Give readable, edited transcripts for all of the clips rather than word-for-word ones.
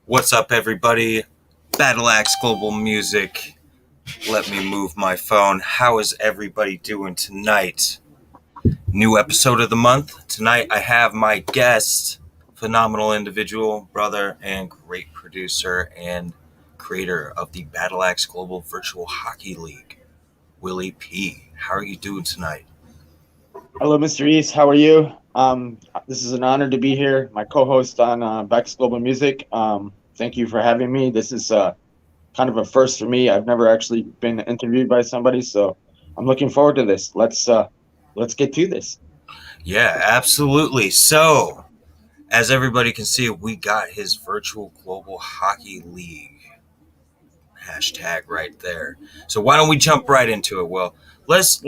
What's up, everybody? BaxGlobal Music. Let me move my phone. How is everybody doing tonight? New episode of the month. Tonight, I have my guest, phenomenal individual, brother, and great producer and creator of the BaxGlobal Virtual Hockey League, Willie P. How are you doing tonight? Hello, Mr. East. How are you? This is an honor to be here, my co-host on BaxGlobal Music. Thank you for having me. This is kind of a first for me. I've never actually been interviewed by somebody, so I'm looking forward to this. Let's get to this. Yeah, absolutely. So, as everybody can see, we got his Virtual Global Hockey League hashtag right there. So why don't we jump right into it? Well, let's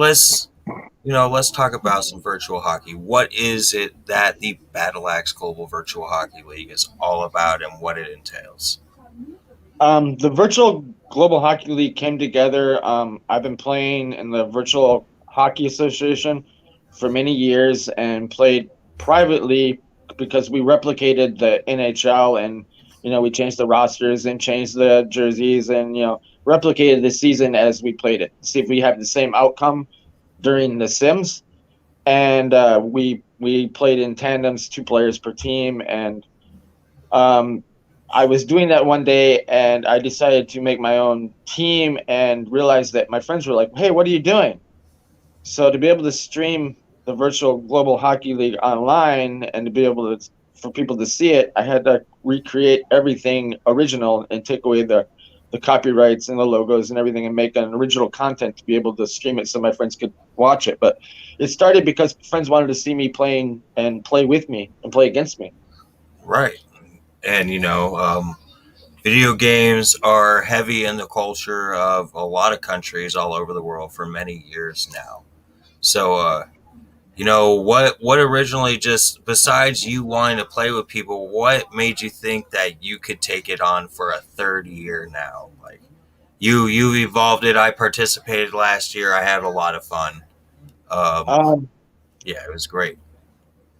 talk about some virtual hockey. What is it that the Battle Axe Global Virtual Hockey League is all about and what it entails? The Virtual Global Hockey League came together. I've been playing in the Virtual Hockey Association for many years and played privately because we replicated the NHL and we changed the rosters and changed the jerseys and replicated the season as we played it. See if we have the same outcome during the Sims. And we played in tandems, two players per team, and um, I was doing that one day and I decided to make my own team and realized that my friends were like, "Hey, what are you doing?" So to be able to stream the virtual global hockey league online and to be able to for people to see it, I had to recreate everything original and take away the copyrights and the logos and everything and make an original content to be able to stream it so my friends could watch it. But it started because friends wanted to see me playing and play with me and play against me. Right. And video games are heavy in the culture of a lot of countries all over the world for many years now. So what originally, just besides you wanting to play with people, what made you think that you could take it on for a third year now? Like you evolved it. I participated last year. I had a lot of fun. um Um, yeah, it was great.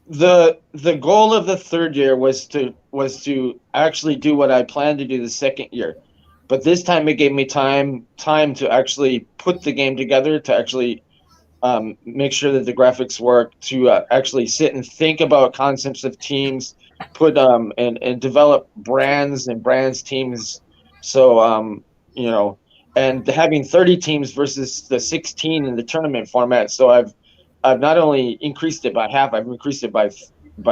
the goal of the third year was to actually do what I planned to do the second year, but this time it gave me time to actually put the game together, to actually make sure that the graphics work, to actually sit and think about concepts of teams, put and develop brands teams. So you know, and having 30 teams versus the 16 in the tournament format. So I've not only increased it by half, I've increased it by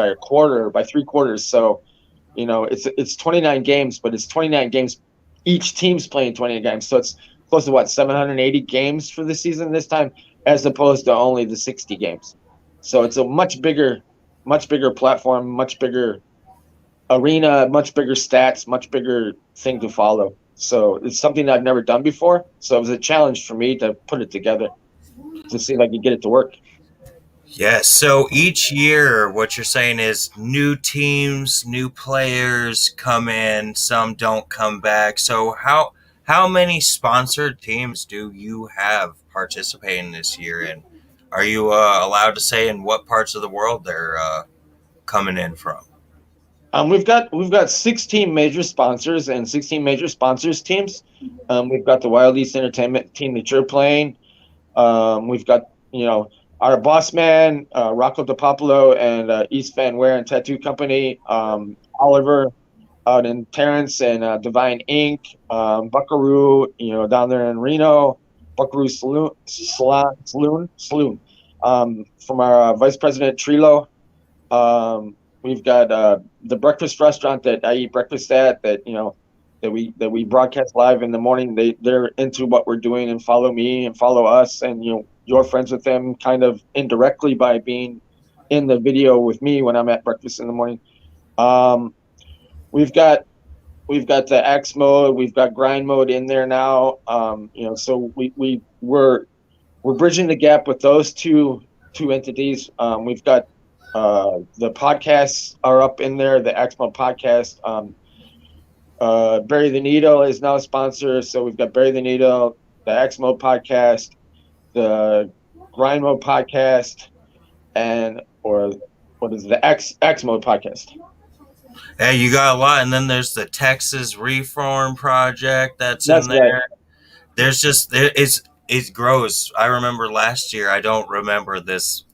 a quarter, by three quarters. So it's 29 games, but it's 29 games. Each team's playing 20 games, so it's close to what 780 games for the season this time, as opposed to only the 60 games. So it's a much bigger platform, much bigger arena, much bigger stats, much bigger thing to follow. So it's something I've never done before. So it was a challenge for me to put it together to see if I could get it to work. Yes, so each year what you're saying is new teams, new players come in, some don't come back. So how many sponsored teams do you have participating this year, and are you allowed to say in what parts of the world they're coming in from? We've got 16 major sponsors and 16 major sponsors teams. We've got the Wild East Entertainment team that you're playing. We've got our boss man, Rocco DePopolo, and East Van Ware and Tattoo Company. Oliver out in Terrence and Divine Inc. Buckaroo, down there in Reno. Buckaroo Saloon. From our Vice President Trilo. We've got the breakfast restaurant that I eat breakfast at. That we broadcast live in the morning. They're into what we're doing and follow me and follow us, and you're friends with them kind of indirectly by being in the video with me when I'm at breakfast in the morning. Um, we've got we've got the X mode, we've got grind mode in there now. So we're bridging the gap with those two entities. We've got the podcasts are up in there. The X mode podcast. Bury the Needle is now a sponsor, so we've got Bury the Needle, the X mode podcast, the Grind mode podcast, and or what is the X mode podcast? Hey, you got a lot, and then there's the Texas Reform Project that's in That's right. there. There's just it grows. I remember last year. I don't remember this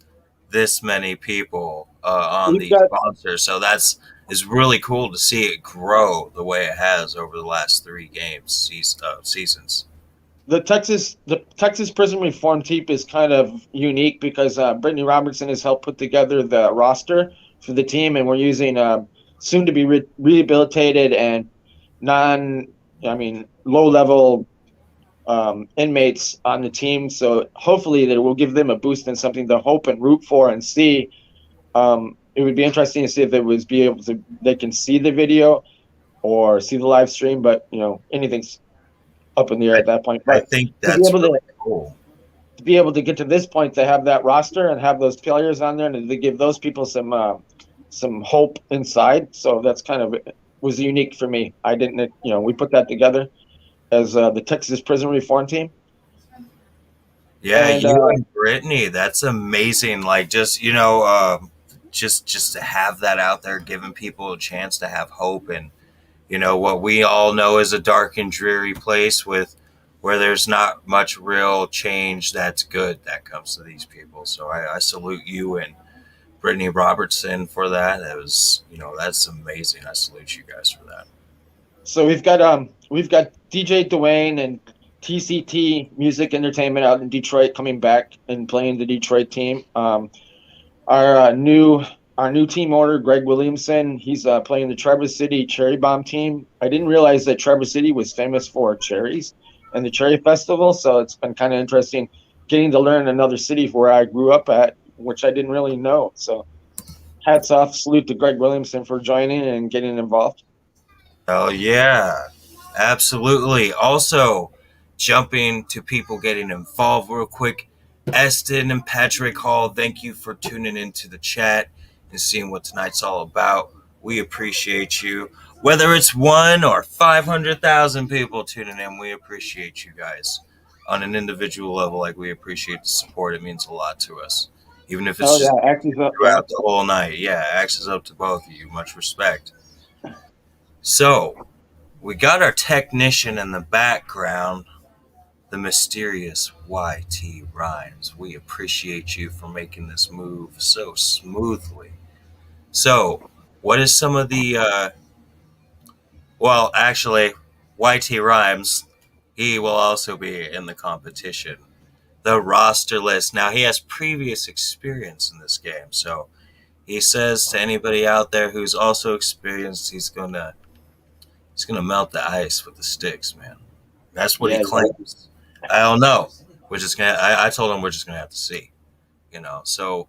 many people on We've the got sponsors, so that's is really cool to see it grow the way it has over the last three seasons. the Texas prison reform team is kind of unique because Brittany Robertson has helped put together the roster for the team, and we're using soon to be rehabilitated and non, I mean, low level inmates on the team. So hopefully that will give them a boost and something to hope and root for and see. It would be interesting to see if it was be able to they can see the video or see the live stream, but anything's up in the air I, at that point. I But think to be that's able to really cool. to be able to get to this point, to have that roster and have those players on there, and to give those people some hope inside. So that's kind of was unique for me. I didn't, we put that together as the Texas Prison Reform Team, Yeah, and you and Brittany, that's amazing. Like just just to have that out there, giving people a chance to have hope, and what we all know is a dark and dreary place with where there's not much real change that's good that comes to these people. So I salute you and Brittany Robertson for that. That was that's amazing. I salute you guys for that. so we've got DJ Dwayne and TCT Music Entertainment out in Detroit coming back and playing the Detroit team. Our new team owner, Greg Williamson, he's playing the Traverse City Cherry Bomb team. I didn't realize that Traverse City was famous for cherries and the Cherry Festival, so it's been kind of interesting getting to learn another city where I grew up at, which I didn't really know. So hats off, salute to Greg Williamson for joining and getting involved. Oh yeah, absolutely. Also, jumping to people getting involved real quick. Eston and Patrick Hall, thank you for tuning into the chat and seeing what tonight's all about. We appreciate you. Whether it's one or 500,000 people tuning in, we appreciate you guys on an individual level. Like we appreciate the support. It means a lot to us, even if it's Oh just yeah, Axis up, yeah. throughout the whole night. Yeah, access up to both of you. Much respect. So, we got our technician in the background, the mysterious YT Rhymes. We appreciate you for making this move so smoothly. So, what is some of the, well, actually, YT Rhymes, he will also be in the competition. The roster list. Now, he has previous experience in this game, so he says to anybody out there who's also experienced, he's gonna melt the ice with the sticks, man. That's what he Yeah, claims. I don't know. We're just gonna. I told him we're just gonna have to see. So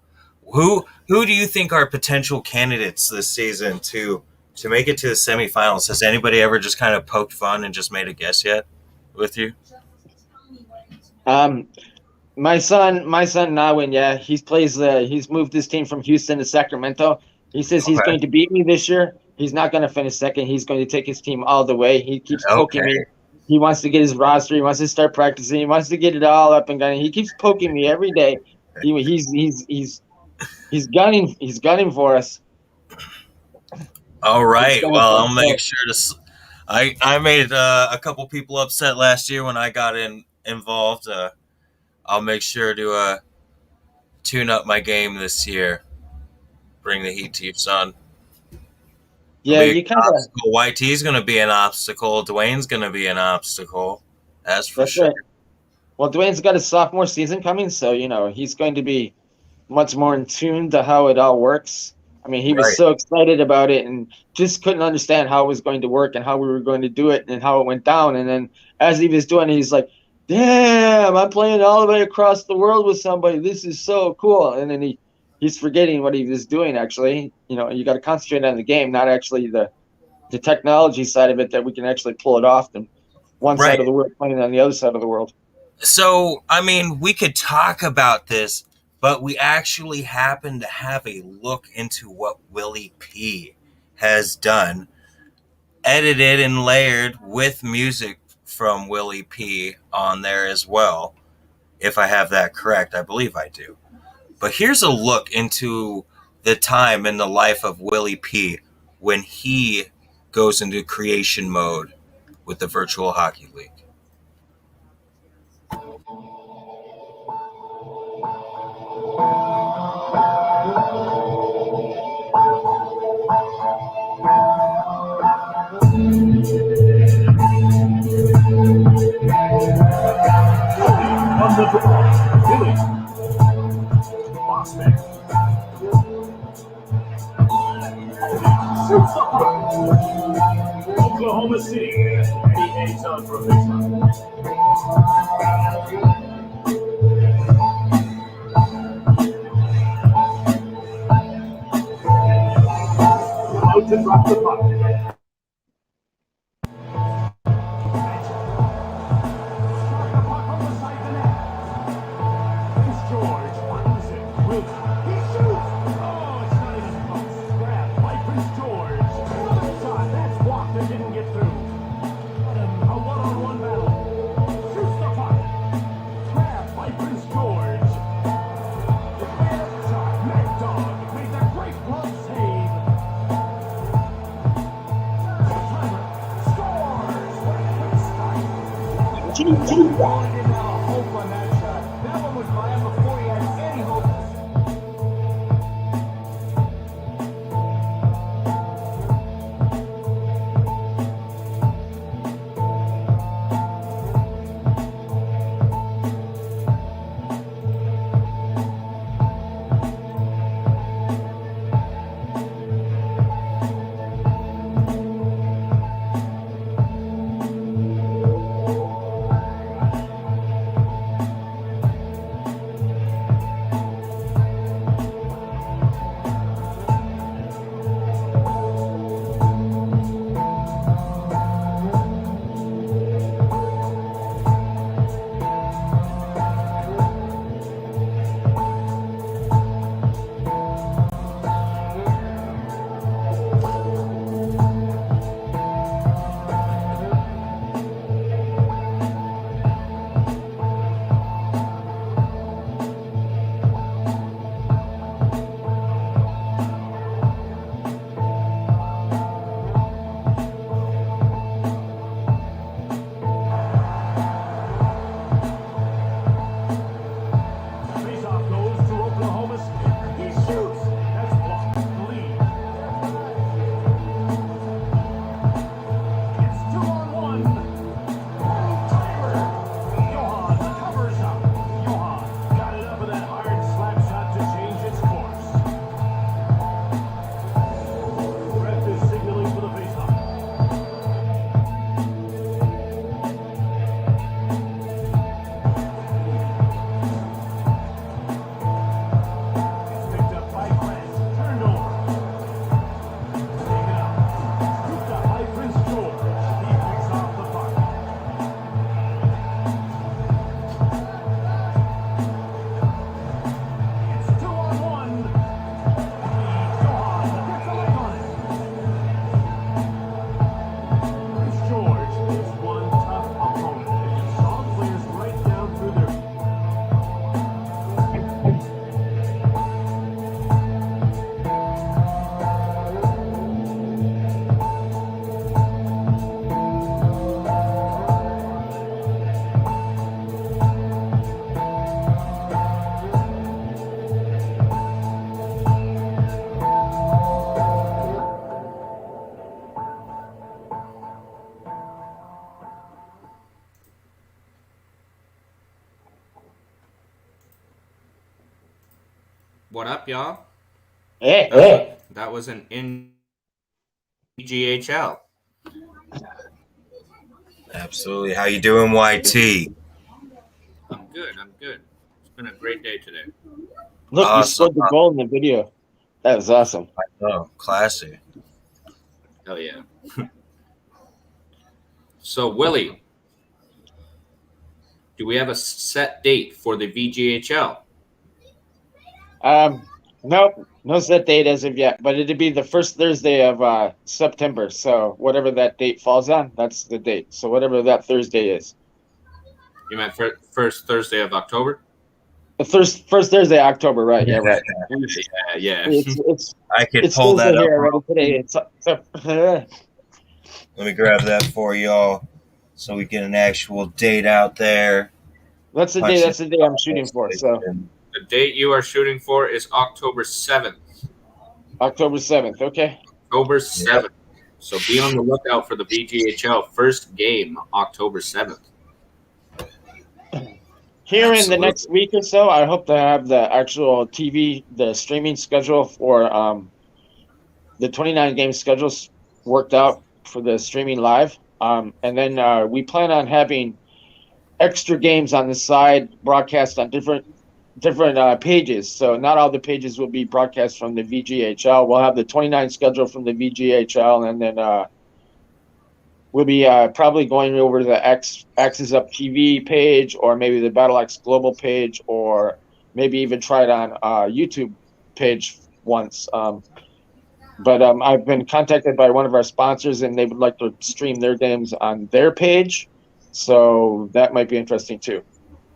who do you think are potential candidates this season to make it to the semifinals? Has anybody ever just kind of poked fun and just made a guess yet with you? um, my son Nawin, yeah, he's moved his team from Houston to Sacramento. He says he's Okay. going to beat me this year. He's not going to finish second. He's going to take his team all the way. He keeps poking me. Okay. He wants to get his roster. He wants to start practicing. He wants to get it all up and going. He keeps poking me every day. He's gunning. He's gunning for us. All He's right. gunning Well, for us. I'll So, make sure to. I made a couple people upset last year when I got involved. I'll make sure to tune up my game this year. Bring the heat to your son. It'll yeah, be an you kind of. obstacle. YT's going to be an obstacle. Dwayne's going to be an obstacle. That's for That's sure. right. Well, Dwayne's got his sophomore season coming, so he's going to be much more in tune to how it all works. I mean, he was Right. so excited about it and just couldn't understand how it was going to work and how we were going to do it and how it went down. And then as he was doing it, he's like, "Damn, I'm playing all the way across the world with somebody. This is so cool." And then he's forgetting what he was doing. Actually, you got to concentrate on the game, not actually the technology side of it that we can actually pull it off. And one side of Right. the world playing on the other side of the world. So, I mean, we could talk about this, but we actually happen to have a look into what Willie P has done, edited and layered with music from Willie P on there as well. If I have that correct, I believe I do. But here's a look into the time in the life of Willie P when he goes into creation mode with the virtual hockey league. On the draw, Willie. Boston. Shoots the puck. Oklahoma City. Eddie Hayes on for faceoff. About to drop the puck. What up, y'all? Hey. That was an NGHL. Absolutely. How you doing, YT? I'm good. It's been a great day today. Look, you Awesome. scored the goal in the video. That was awesome. Oh, classy. Oh, yeah. So, Willie, do we have a set date for the VGHL? Nope, no set date as of yet, but it'd be the first Thursday of September. So whatever that date falls on, that's the date. So whatever that Thursday is. You meant first Thursday of October? The first Thursday, October, right? Yeah, right. Yeah. I could It's pull Thursday that up. here already today. Let me grab that for y'all so we get an actual date out there. That's the day. Punch it That's the day I'm shooting for. So in. The date you are shooting for is October 7th. October 7th. Okay. October Yep. 7th. So be on the lookout for the VGHL first game, October 7th. Here in the Absolutely. next week or so, I hope to have the actual the streaming schedule for the 29 game schedules worked out for the streaming live. And then we plan on having extra games on the side broadcast on different pages. So not all the pages will be broadcast from the VGHL. We'll have the 29 schedule from the VGHL, and then we'll be probably going over to the Axis Up TV page, or maybe the BaxGlobal page, or maybe even try it on YouTube page once. But I've been contacted by one of our sponsors, and they would like to stream their games on their page. So that might be interesting too,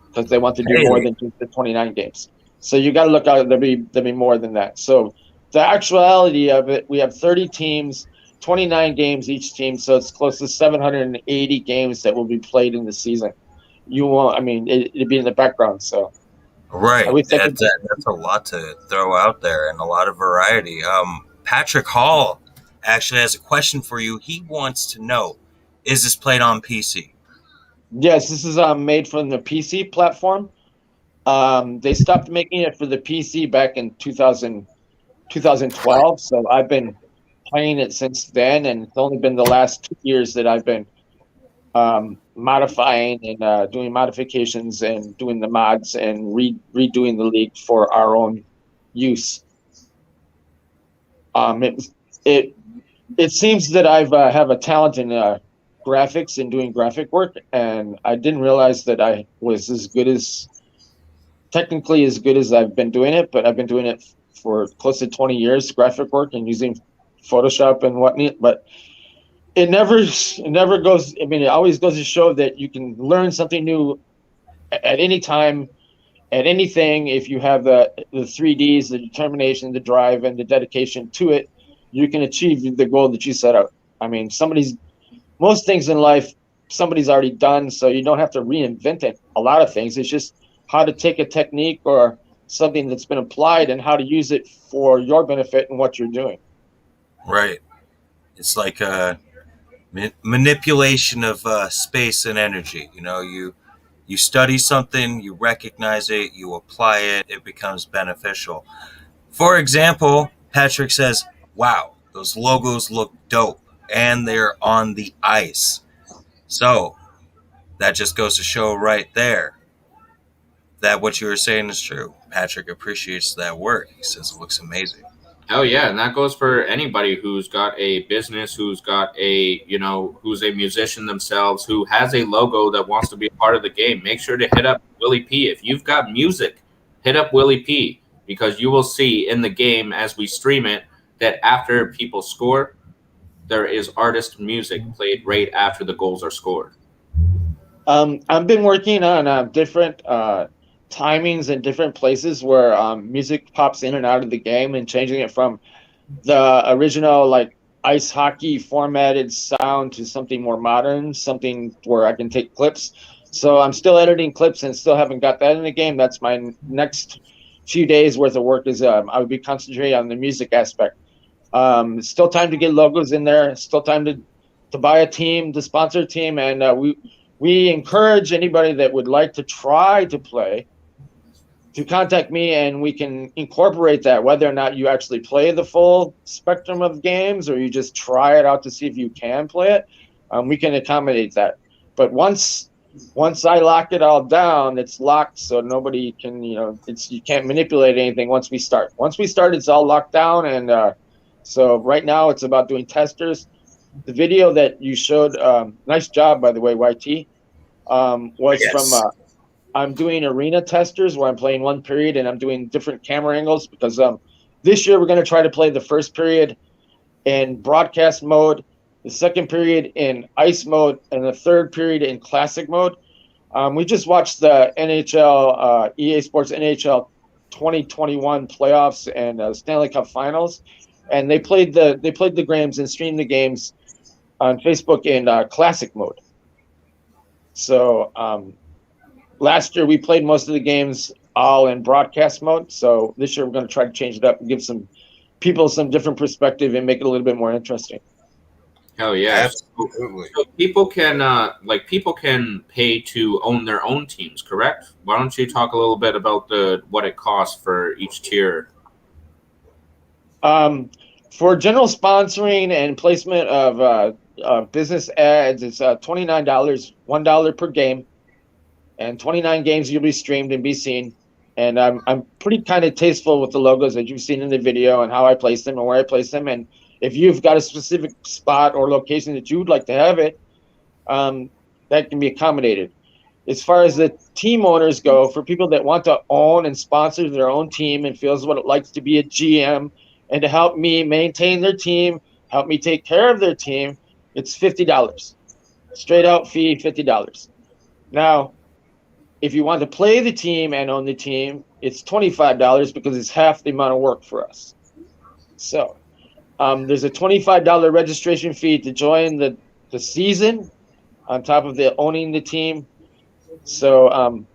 because they want to do more than just the 29 games. So you got to look out. There'll be more than that. So the actuality of it, we have 30 teams, 29 games each team. So it's close to 780 games that will be played in the season. You won't. I mean, it'd be in the background. So Right. that's That's a lot to throw out there and a lot of variety. Patrick Hall actually has a question for you. He wants to know, is this played on PC? Yes, this is made from the PC platform. They stopped making it for the PC back in 2012. So I've been playing it since then, and it's only been the last 2 years that I've been modifying and doing modifications and doing the mods and redoing the league for our own use. It seems that I've have a talent in graphics and doing graphic work, and I didn't realize that I was technically as good as I've been doing it, but I've been doing it for close to 20 years, graphic work and using Photoshop and whatnot. But it never goes. I mean, it always goes to show that you can learn something new at any time, at anything. If you have the 3Ds, the determination, the drive, and the dedication to it, you can achieve the goal that you set out. I mean, most things in life, somebody's already done, so you don't have to reinvent it. A lot of things. It's just how to take a technique or something that's been applied and how to use it for your benefit and what you're doing. Right. It's like a manipulation of space and energy. You study something, you recognize it, you apply it, it becomes beneficial. For example, Patrick says, wow, those logos look dope, and they're on the ice. So that just goes to show right there that what you were saying is true. Patrick appreciates that work. He says it looks amazing. Oh yeah, and that goes for anybody who's got a business, who's got who's a musician themselves, who has a logo that wants to be a part of the game. Make sure to hit up Willie P. If you've got music, hit up Willie P, because you will see in the game as we stream it that after people score, there is artist music played right after the goals are scored. I've been working on different timings in different places where music pops in and out of the game, and changing it from the original like ice hockey formatted sound to something more modern, something where I can take clips. So I'm still editing clips and still haven't got that in the game. That's my next few days worth of work. Is I would be concentrating on the music aspect. Still time to get logos in there. Still time to buy a team, to sponsor a team, and we encourage anybody that would like to try to play to contact me, and we can incorporate that, whether or not you actually play the full spectrum of games or you just try it out to see if you can play it. We can accommodate that. But once I lock it all down, it's locked, so nobody can, you can't manipulate anything once we start. Once we start, it's all locked down, and so right now it's about doing testers. The video that you showed, nice job, by the way, YT, was from I'm doing arena testers where I'm playing one period and I'm doing different camera angles, because this year we're going to try to play the first period in broadcast mode, the second period in ice mode, and the third period in classic mode. We just watched the NHL, EA Sports NHL 2021 playoffs and Stanley Cup Finals, and they played the games and streamed the games on Facebook in classic mode. So last year we played most of the games all in broadcast mode. So this year we're going to try to change it up and give some people some different perspective and make it a little bit more interesting. Hell yeah! Absolutely. So people can people can pay to own their own teams, correct? Why don't you talk a little bit about what it costs for each tier? For general sponsoring and placement of business ads, it's $29, $1 per game, and 29 games you'll be streamed and be seen. And I'm pretty kind of tasteful with the logos that you've seen in the video and how I place them and where I place them. And if you've got a specific spot or location that you would like to have it, that can be accommodated. As far as the team owners go, for people that want to own and sponsor their own team and feels what it likes to be a GM and to help me maintain their team, help me take care of their team, it's $50. Straight out fee, $50. Now, if you want to play the team and own the team, it's $25 because it's half the amount of work for us. So there's a $25 registration fee to join the season on top of the owning the team. So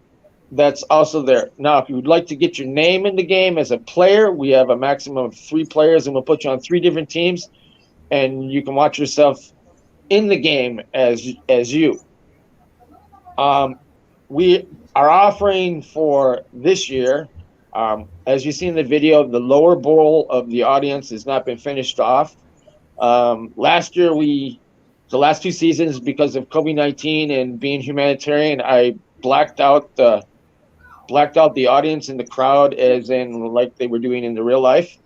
that's also there. Now, if you would like to get your name in the game as a player, we have a maximum of 3 players, and we'll put you on 3 different teams, and you can watch yourself in the game as you. We are offering for this year, as you see in the video, the lower bowl of the audience has not been finished off. Last year, the last 2 seasons, because of COVID-19 and being humanitarian, I blacked out the audience and the crowd as in like they were doing in the real life.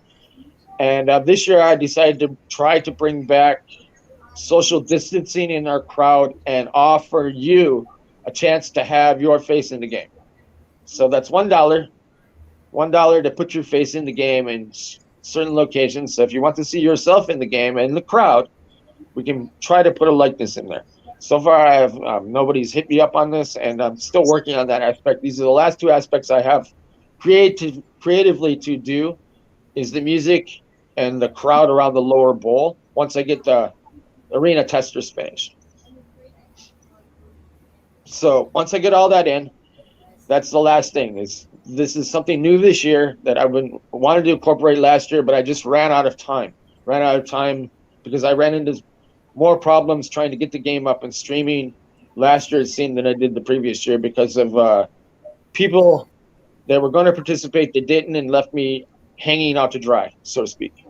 And this year I decided to try to bring back social distancing in our crowd and offer you a chance to have your face in the game. So that's $1 to put your face in the game in certain locations. So if you want to see yourself in the game and the crowd, we can try to put a likeness in there. So far, I have nobody's hit me up on this, and I'm still working on that aspect. These are the last 2 aspects I have creatively to do, is the music and the crowd around the lower bowl once I get the arena testers finished. So once I get all that in, that's the last thing. This is something new this year that I wanted to incorporate last year, but I just ran out of time. Because I ran into more problems trying to get the game up and streaming last year, it seemed, than I did the previous year because of people that were going to participate that didn't and left me hanging out to dry, so to speak.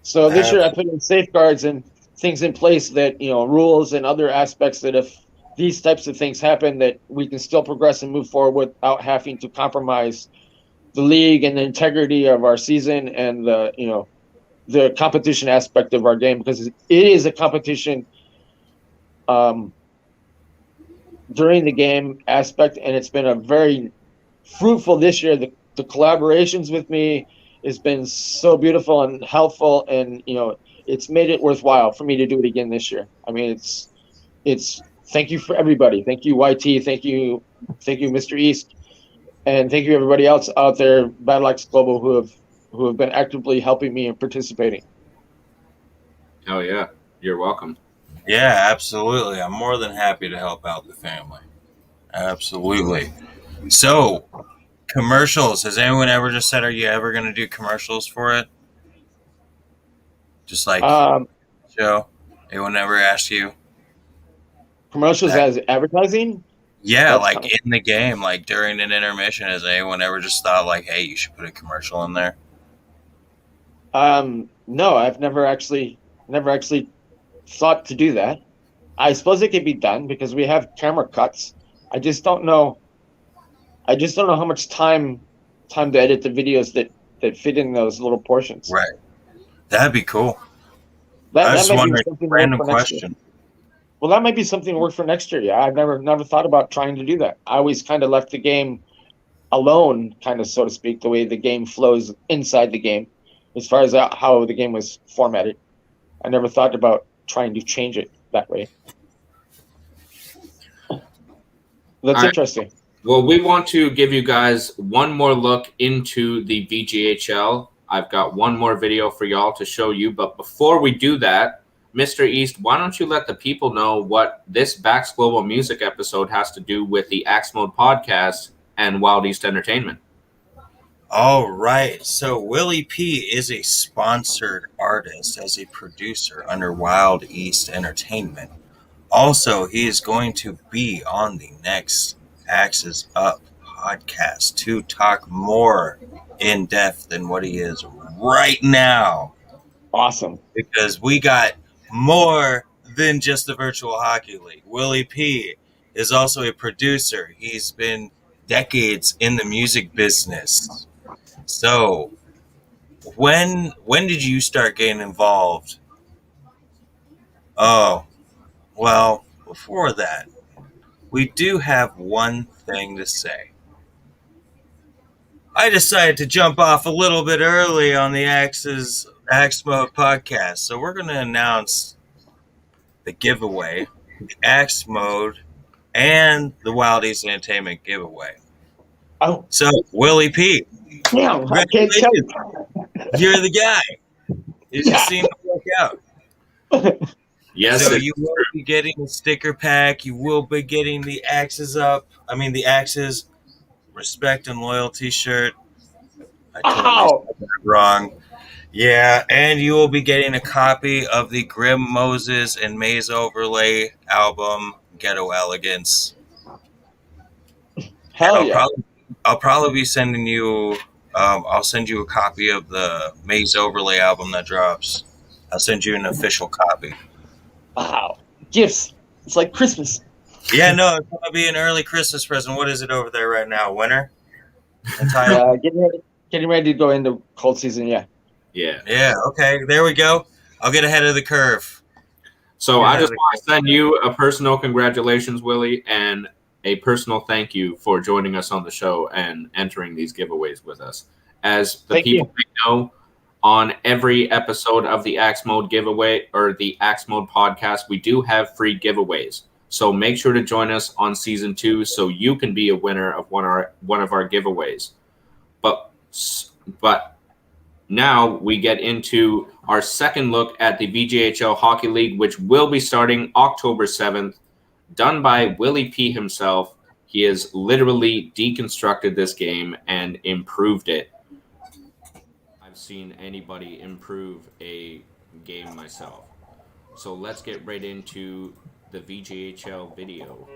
So this year I put in safeguards and things in place that, rules and other aspects that if these types of things happen, that we can still progress and move forward without having to compromise the league and the integrity of our season and the competition aspect of our game, because it is a competition during the game aspect, and it's been a very fruitful this year. The collaborations with me has been so beautiful and helpful, and it's made it worthwhile for me to do it again this year. I mean, it's thank you for everybody. Thank you, YT. Thank you, Mr. East, and thank you everybody else out there, BaxGlobal, who have been actively helping me and participating. Oh yeah, you're welcome. Yeah, absolutely. I'm more than happy to help out the family. Absolutely. So, commercials. Has anyone ever just said, are you ever going to do commercials for it? Just like show? Anyone ever asked you? Commercials as advertising? Yeah, That's like in the game, like during an intermission, has anyone ever just thought like, hey, you should put a commercial in there? No, I've never actually thought to do that. I suppose it could be done because we have camera cuts. I just don't know how much time to edit the videos that fit in those little portions. Right. That'd be cool. That I was might be wondering, something random to work for next year. question. Well, that might be something to work for next year. Yeah, I've never thought about trying to do that. I always kind of left the game alone, kind of, so to speak, the way the game flows inside the game, as far as how the game was formatted. I never thought about trying to change it that way. That's All right. interesting. Well, we want to give you guys one more look into the VGHL. I've got one more video for y'all to show you. But before we do that, Mr. East, why don't you let the people know what this BaxGlobal music episode has to do with the Axe Mode podcast and Wild East Entertainment? All right. So Willie P is a sponsored artist as a producer under Wild East Entertainment. Also, he is going to be on the next Axes Up podcast to talk more in depth than what he is right now. Awesome. Because we got more than just the virtual hockey league. Willie P is also a producer. He's been decades in the music business. So, when did you start getting involved? Oh, well, before that, we do have one thing to say. I decided to jump off a little bit early on the Axe Mode podcast, so we're going to announce the giveaway, the Axe Mode, and the Wild East Entertainment giveaway. Oh, So, Willie P, damn! I can't tell you. you're the guy. It just seemed to work out. Yes. So you will be getting a sticker pack. You will be getting the the Axes Respect and Loyalty shirt. I totally said that wrong. Yeah, and you will be getting a copy of the Grim Moses and Maze Overlay album, Ghetto Elegance. Hell yeah! I'll probably be sending you. I'll send you a copy of the Maze Overlay album that drops. I'll send you an official copy. Wow, gifts! It's like Christmas. Yeah, no, it's gonna be an early Christmas present. What is it over there right now? Winter? Getting ready to go into cold season. Yeah. Yeah. Okay. There we go. I'll get ahead of the curve. So I just want to send you a personal congratulations, Willie, and a personal thank you for joining us on the show and entering these giveaways with us. As the people may know, on every episode of the Axe Mode giveaway or the Axe Mode podcast, we do have free giveaways. So make sure to join us on season 2 so you can be a winner of one of our giveaways. But now we get into our second look at the VGHL Hockey League, which will be starting October 7th, done by Willie P himself. He has literally deconstructed this game and improved it. I've seen anybody improve a game myself. So let's get right into the VGHL video.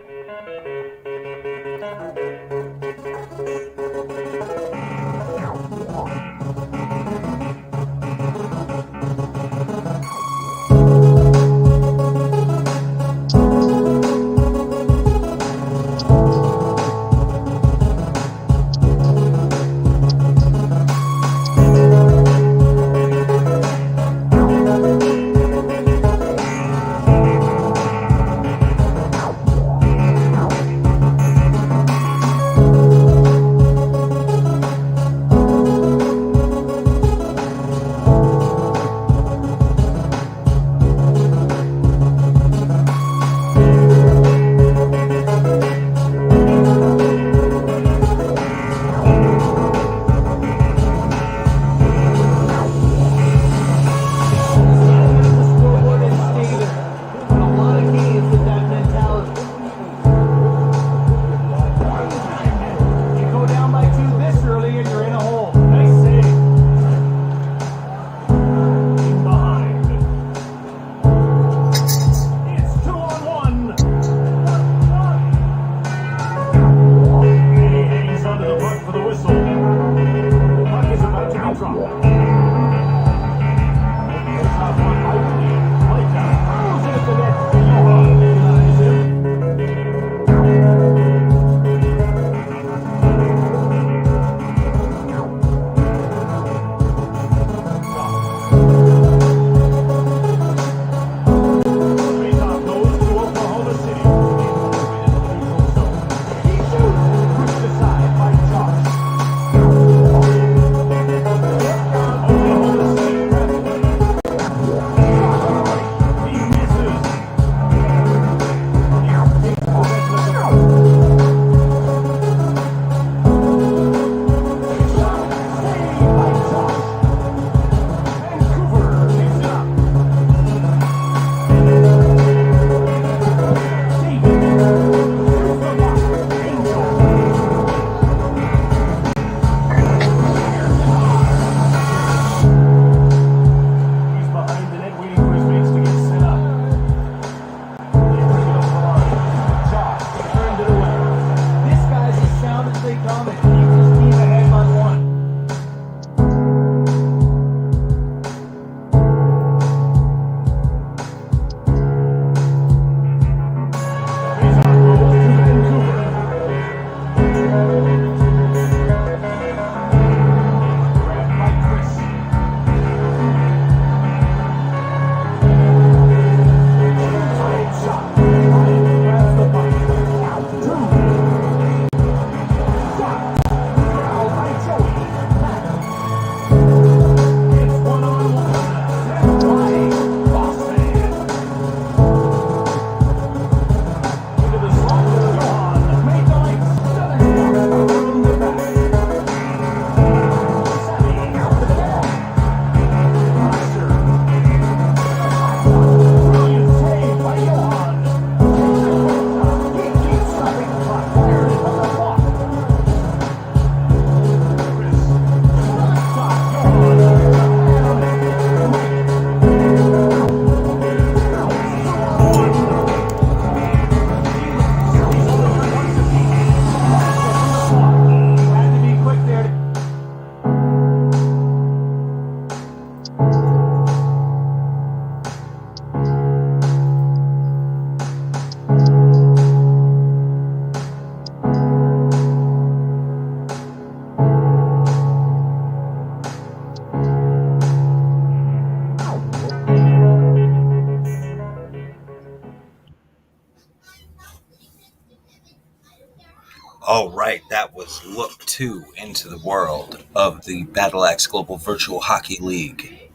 Oh, right. That was Look 2 into the world of the BaxGlobal Virtual Hockey League.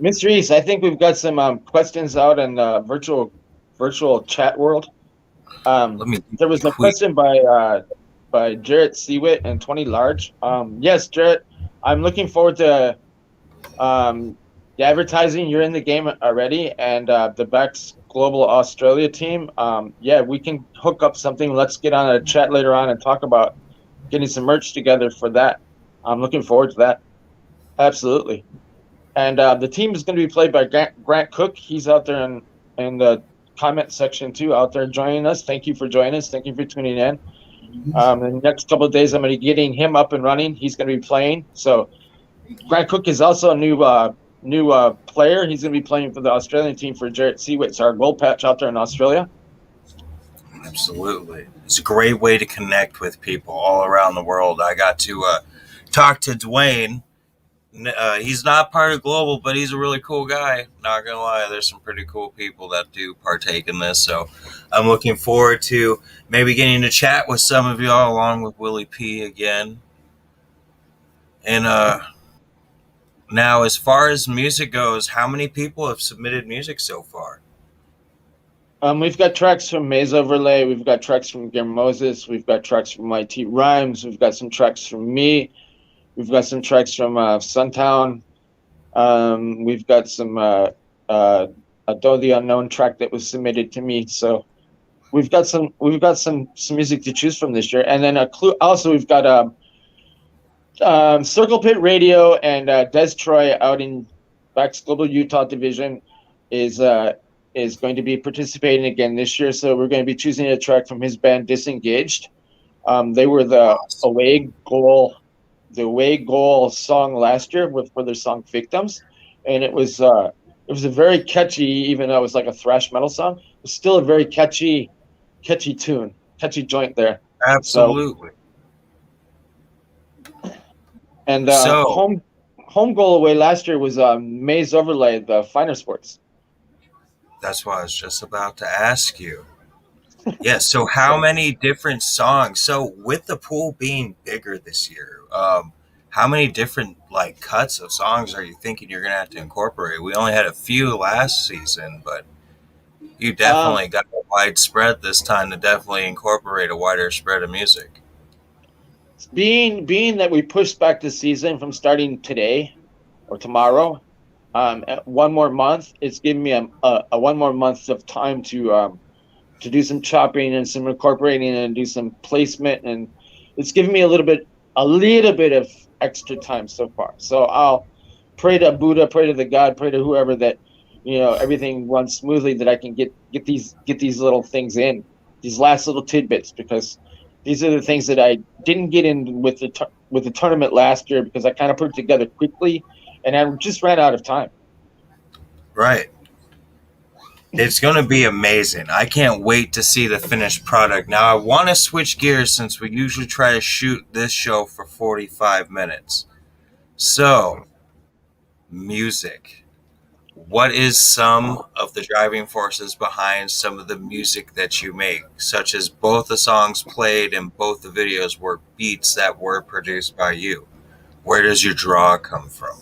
Mr. Reese, I think we've got some questions out in the virtual chat world. Let me There was a tweet. question by Jarrett Seawitt and 20 Large. Yes, Jarrett, I'm looking forward to the advertising. You're in the game already, and the Bex Global Australia team. Yeah, we can hook up something. Let's get on a chat later on and talk about getting some merch together for that. I'm looking forward to that. Absolutely. And the team is going to be played by Grant Cook. He's out there in the comment section too, out there joining us. Thank you for joining us. Thank you for tuning in. In the next couple of days, I'm going to be getting him up and running. He's going to be playing. So Grant Cook is also a new player. He's going to be playing for the Australian team for Jarrett Seawitt. It's our gold patch out there in Australia. Absolutely. It's a great way to connect with people all around the world. I got to talk to Dwayne. He's not part of Global, but he's a really cool guy. Not gonna lie, there's some pretty cool people that do partake in this. So I'm looking forward to maybe getting to chat with some of y'all along with Willie P again. And now, as far as music goes, how many people have submitted music so far? We've got tracks from Maze Overlay. We've got tracks from Gary Moses. We've got tracks from YT Rhymes. We've got some tracks from me. We've got some tracks from Suntown. We've got some Ado the Unknown track that was submitted to me. So we've got some music to choose from this year. And then also we've got Circle Pit Radio and Des Troy out in Bax Global Utah Division is going to be participating again this year. So we're going to be choosing a track from his band Disengaged. They were the away goal song last year for their song Victims, and it was a very catchy, even though it was like a thrash metal song, it was still a very catchy tune, catchy joint there. Absolutely. And home goal away last year was Maze Overlay, the Finer Sports. That's what I was just about to ask you. Yeah, so how many different songs? So with the pool being bigger this year, how many different cuts of songs are you thinking you're gonna have to incorporate? We only had a few last season, but you definitely got a wide spread this time to definitely incorporate a wider spread of music. Being that we pushed back the season from starting today or tomorrow, one more month, it's giving me a one more month of time to do some chopping and some incorporating and do some placement, and it's given me a little bit of extra time so far. So I'll pray to Buddha, pray to the God, pray to whoever that everything runs smoothly, that I can get these little things in, these last little tidbits, because these are the things that I didn't get in with the tournament last year because I kind of put it together quickly and I just ran out of time. Right. It's going to be amazing. I can't wait to see the finished product. Now, I want to switch gears since we usually try to shoot this show for 45 minutes. So, music. What is some of the driving forces behind some of the music that you make, such as both the songs played and both the videos were beats that were produced by you? Where does your draw come from?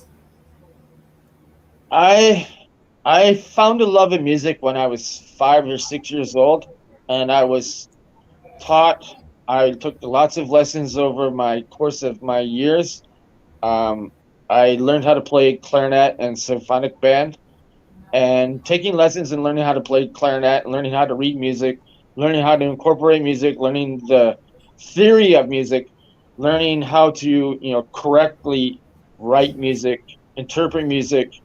I found a love of music when I was 5 or 6 years old, and I was taught. I took lots of lessons over my course of my years. I learned how to play clarinet and symphonic band, and taking lessons and learning how to play clarinet, and learning how to read music, learning how to incorporate music, learning the theory of music, learning how to correctly write music, interpret music,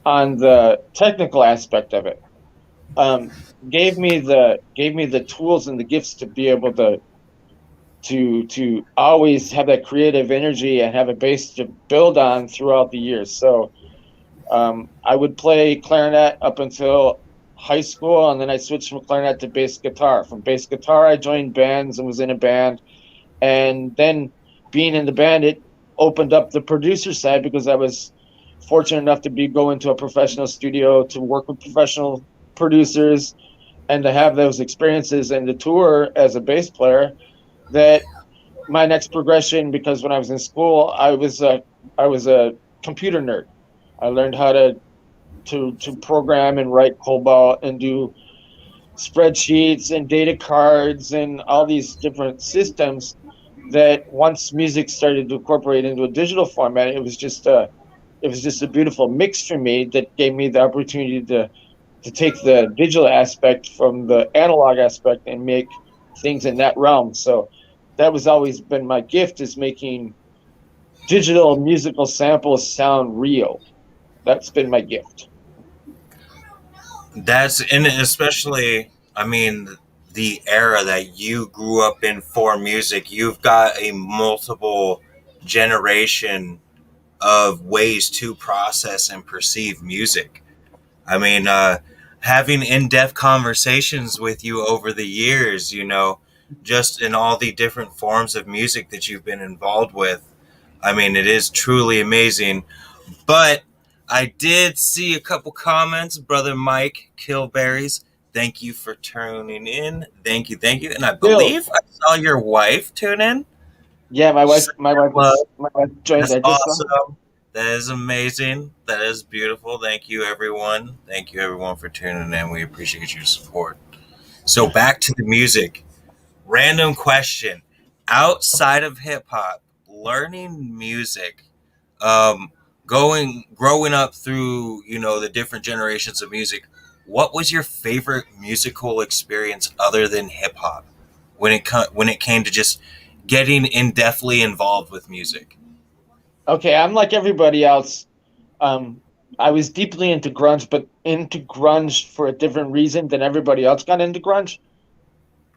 on the technical aspect of it, gave me the tools and the gifts to be able to always have that creative energy and have a base to build on throughout the years. So I would play clarinet up until high school, and then I switched from clarinet to bass guitar. From bass guitar, I joined bands and was in a band, and then being in the band, it opened up the producer side because I was fortunate enough to go into a professional studio, to work with professional producers, and to have those experiences and to tour as a bass player. that my next progression, because when I was in school, I was a computer nerd. I learned how to program and write COBOL and do spreadsheets and data cards and all these different systems. That once music started to incorporate into a digital format, it was just a beautiful mix for me that gave me the opportunity to take the digital aspect from the analog aspect and make things in that realm. So that was always been my gift, is making digital musical samples sound real. That's been my gift. That's and especially, I mean, the era that you grew up in for music. You've got a multiple generation of ways to process and perceive music. I mean, having in-depth conversations with you over the years, just in all the different forms of music that you've been involved with. I mean, it is truly amazing. But I did see a couple comments, brother Mike Kilberries. Thank you for tuning in. Thank you, thank you. And I Bill, believe I saw your wife tune in. yeah, my wife, my wife Love. is my wife joined. That's I just saw. awesome. That is amazing. That is beautiful. Thank you, everyone. Thank you, everyone, for tuning in. We appreciate your support. So, back to the music. Random question. Outside of hip hop, learning music, um, growing up through, the different generations of music, what was your favorite musical experience other than hip hop when it came to just getting in depthly involved with music? Okay, I'm like everybody else. Um, I was deeply into grunge, but into grunge for a different reason than everybody else got into grunge.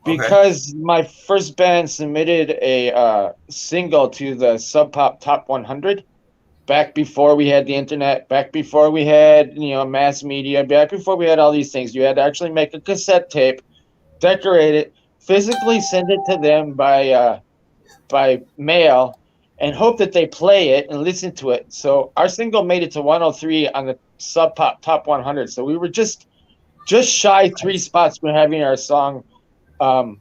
Okay. Because my first band submitted a single to the Sub Pop Top 100 back before we had the internet, back before we had mass media, back before we had all these things. You had to actually make a cassette tape, decorate it, physically send it to them by mail, and hope that they play it and listen to it. So our single made it to 103 on the Sub Pop Top 100. So we were just shy 3 spots from having our song um,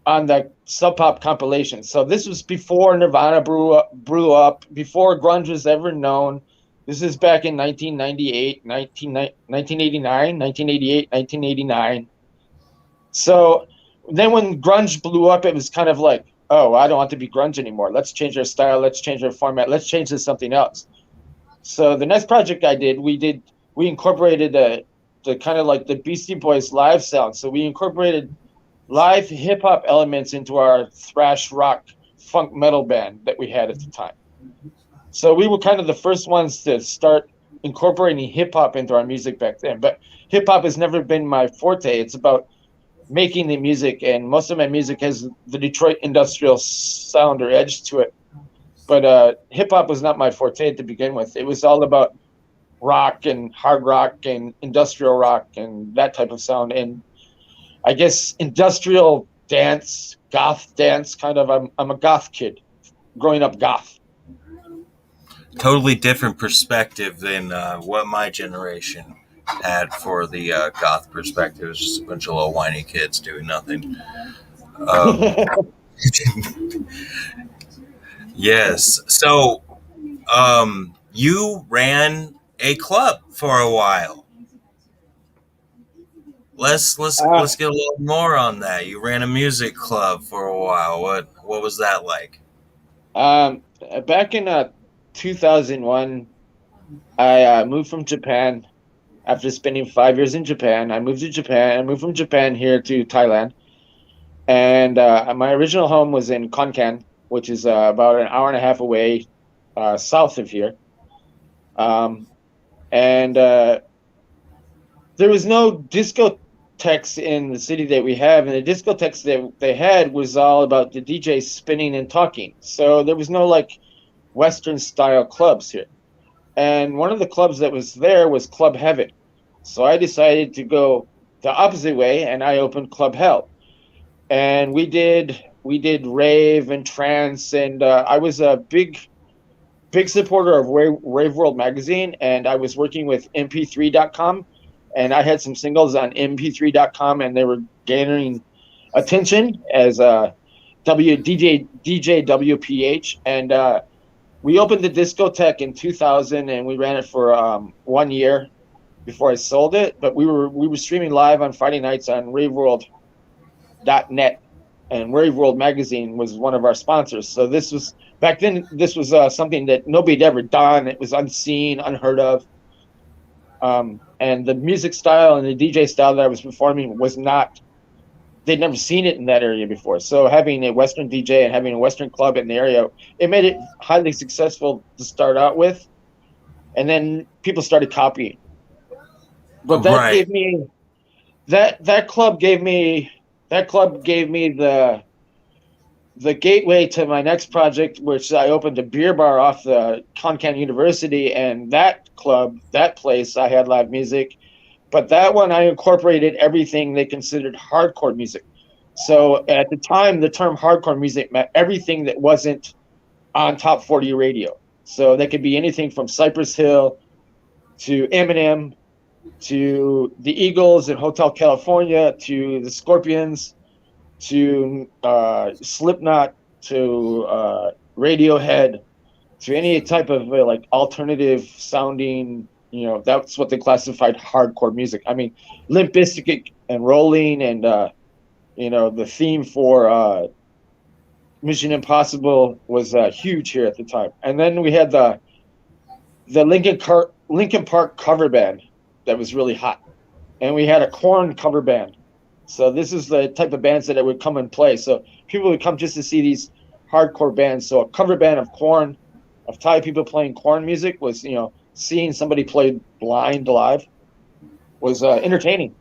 on the Sub Pop compilation. So this was before Nirvana blew up, before grunge was ever known. This is back in 1998, 1989, 1988, 1989. So then when grunge blew up, it was kind of like, oh, I don't want to be grunge anymore. Let's change our style. Let's change our format. Let's change to something else. So the next project I did, we incorporated the kind of like the Beastie Boys live sound. So we incorporated live hip hop elements into our thrash rock funk metal band that we had at the time. So we were kind of the first ones to start incorporating hip hop into our music back then. But hip hop has never been my forte. It's about making the music, and most of my music has the Detroit industrial sound or edge to it. But hip hop was not my forte to begin with. It was all about rock and hard rock and industrial rock and that type of sound. And I guess industrial dance, goth dance, kind of. I'm a goth kid, growing up goth. Totally different perspective than what my generation had for the goth perspective. It was just a bunch of little whiny kids doing nothing. Um, yes. So, you ran a club for a while. uh, Let's get a little more on that. You ran a music club for a while. What was that like? um, Back in 2001, I moved from Japan after spending 5 years in Japan. I moved to Japan. I moved from Japan here to Thailand, and my original home was in Konkan, which is about an hour and a half away south of here. Um, and There was no discotheques in the city that we have, and the discotheques that they had was all about the DJ spinning and talking. So there was no like Western style clubs here. And one of the clubs that was there was Club Heaven. So I decided to go the opposite way, and I opened Club Hell. And we did rave and trance, and I was a big supporter of Rave World magazine, and I was working with MP3.com, and I had some singles on MP3.com, and they were gaining attention DJ WPH, and we opened the discotheque in 2000, and we ran it for 1 year before I sold it. But we were streaming live on Friday nights on RaveWorld.net, and Rave World Magazine was one of our sponsors. So this was back then. This was something that nobody had ever done. It was unseen, unheard of. And the music style and the DJ style that I was performing was not. They'd never seen it in that area before. So having a Western DJ and having a Western club in the area, it made it highly successful to start out with. And then people started copying. But that gave me that club gave me the gateway to my next project, which I opened a beer bar off the Concan University, and that place, I had live music. But that one, I incorporated everything they considered hardcore music. So at the time, the term hardcore music meant everything that wasn't on top 40 radio. So that could be anything from Cypress Hill to Eminem to the Eagles in Hotel California to the Scorpions to Slipknot to Radiohead to any type of like alternative sounding. That's what they classified hardcore music. I mean, Limp Bizkit and Rolling, and the theme for Mission Impossible was huge here at the time. And then we had the Linkin Park cover band that was really hot, and we had a Korn cover band. So this is the type of bands that would come and play. So people would come just to see these hardcore bands. So a cover band of Korn, of Thai people playing Korn music was, seeing somebody play Blind live was entertaining.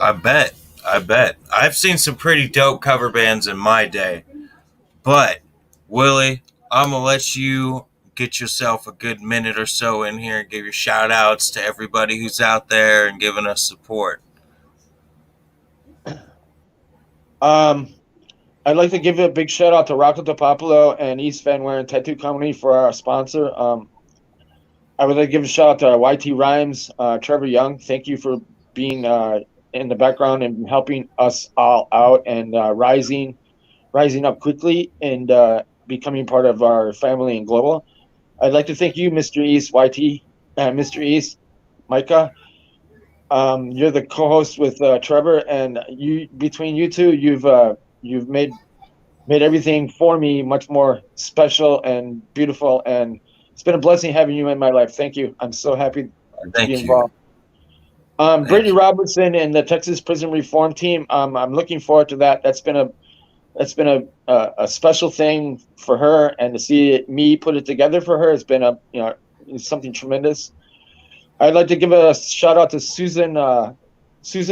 I bet. I've seen some pretty dope cover bands in my day. But, Willie, I'm going to let you get yourself a good minute or so in here and give your shout outs to everybody who's out there and giving us support. I'd like to give a big shout out to Rocco DePopolo and East Van Waren Tattoo Company for our sponsor. I would like to give a shout out to YT Rhymes, Trevor Young. Thank you for being in the background and helping us all out and rising up quickly and becoming part of our family and global. I'd like to thank you, Mr. East, YT, Mr. East, Micah. You're the co-host with Trevor, and between you two, you've made everything for me much more special and beautiful, and it's been a blessing having you in my life. Thank you. I'm so happy to be involved. Brittany Robertson and the Texas Prison Reform Team. I'm looking forward to that. That's been a special thing for her, and to see me put it together for her has been something tremendous. I'd like to give a shout out to Susan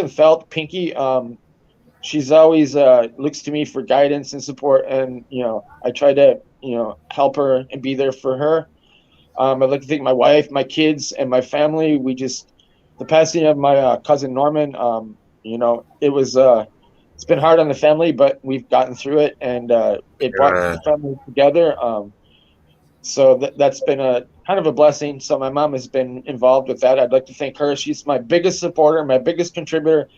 Felt, Pinky. She's always looks to me for guidance and support, and I try to help her and be there for her. I'd like to thank my wife, my kids, and my family. The passing of my cousin Norman. It's been hard on the family, but we've gotten through it, and it brought the family together. So that's been a kind of a blessing. So my mom has been involved with that. I'd like to thank her. She's my biggest supporter, my biggest contributor,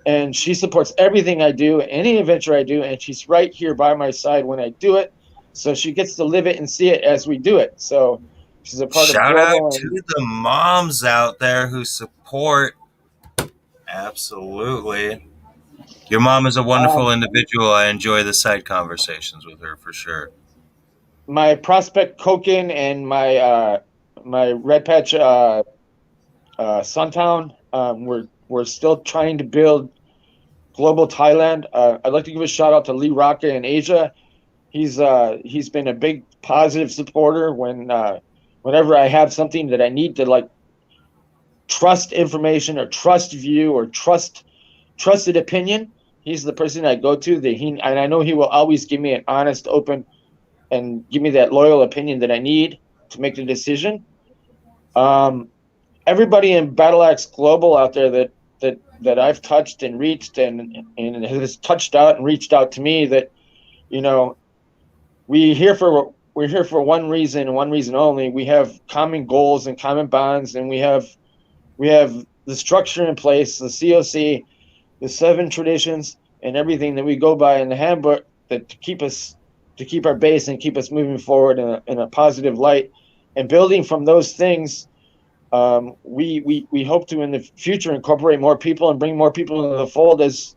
and she supports everything I do, any adventure I do, and she's right here by my side when I do it. So she gets to live it and see it as we do it. So she's a part Shout of out to the moms out there who support. Absolutely. Your mom is a wonderful individual. I enjoy the side conversations with her for sure. My Prospect Koken and my Red Patch Suntown. We're still trying to build global Thailand. I'd like to give a shout out to Lee Rocca in Asia. He's been a big positive supporter whenever I have something that I need to trust information or trust view or trusted opinion. He's the person I go to and I know he will always give me an honest, open, and give me that loyal opinion that I need to make the decision. Everybody in BaxGlobal out there that I've touched and reached and has touched out and reached out to me, that we're here for one reason and one reason only. We have common goals and common bonds, and we have the structure in place, the COC, the 7 traditions, and everything that we go by in the handbook that to keep our base and keep us moving forward in a positive light, and building from those things. We hope to in the future incorporate more people and bring more people into the fold as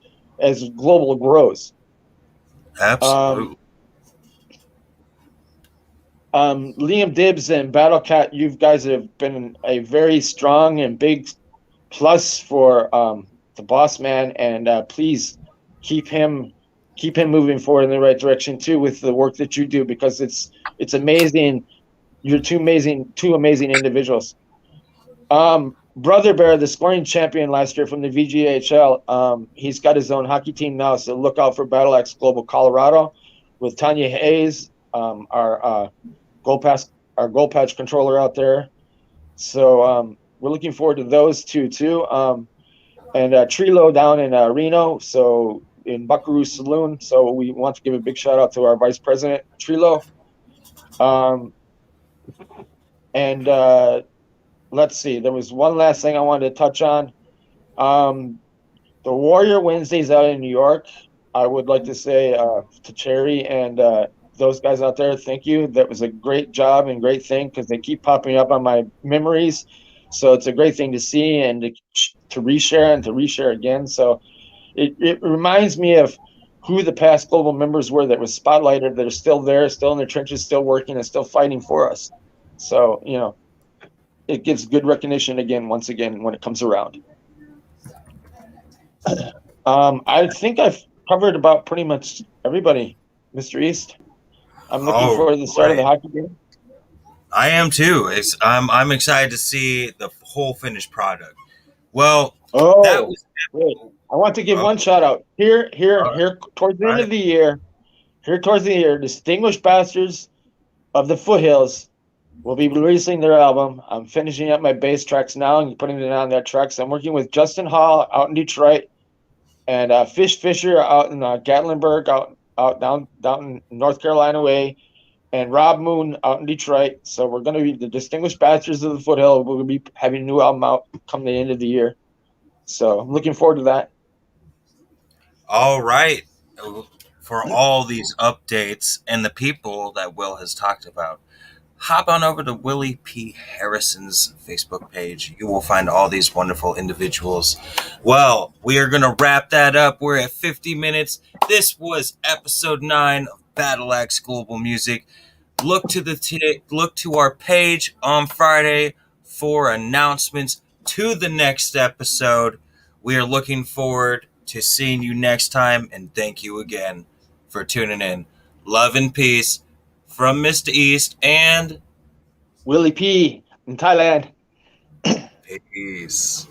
global grows. Absolutely. Liam Dibbs and Battlecat, you guys have been a very strong and big plus for the boss man, and please keep him moving forward in the right direction too with the work that you do, because it's amazing. You're two amazing individuals. Brother Bear, the scoring champion last year from the VGHL, he's got his own hockey team now, so look out for BaxGlobal Colorado with Tanya Hayes, our goal patch controller out there. So we're looking forward to those two too. And Trilo down in Reno, so in Buckaroo Saloon. So we want to give a big shout out to our vice president Trilo. And let's see, there was one last thing I wanted to touch on. The Warrior Wednesdays out in New York, I would like to say to Cherry and those guys out there, thank you. That was a great job and great thing, because they keep popping up on my memories. So it's a great thing to see and to reshare and to reshare again. So it reminds me of who the past global members were that was spotlighted, that are still there, still in their trenches, still working and still fighting for us. So, it gives good recognition once again, when it comes around. I think I've covered about pretty much everybody, Mr. East. I'm looking forward to the start of the hockey game. I am too. I'm excited to see the whole finished product. Well, that was great. I want to give one shout out here towards the end of the year. Here towards the year, Distinguished Bastards of the Foothills will be releasing their album. I'm finishing up my bass tracks now and putting it on their tracks. I'm working with Justin Hall out in Detroit, and Fish Fisher out in Gatlinburg, out down in North Carolina way, and Rob Moon out in Detroit. So we're going to be the Distinguished Bastards of the Foothill. We're going to be having a new album out come the end of the year. So I'm looking forward to that. All right. For all these updates and the people that Will has talked about, hop on over to Willie P. Harrison's Facebook page. You will find all these wonderful individuals. Well, we are going to wrap that up. We're at 50 minutes. This was episode 9 of Battle Axe Global Music. Look to our page on Friday for announcements to the next episode. We are looking forward to seeing you next time, and thank you again for tuning in. Love and peace from Mr. East and Willie P. in Thailand. Peace.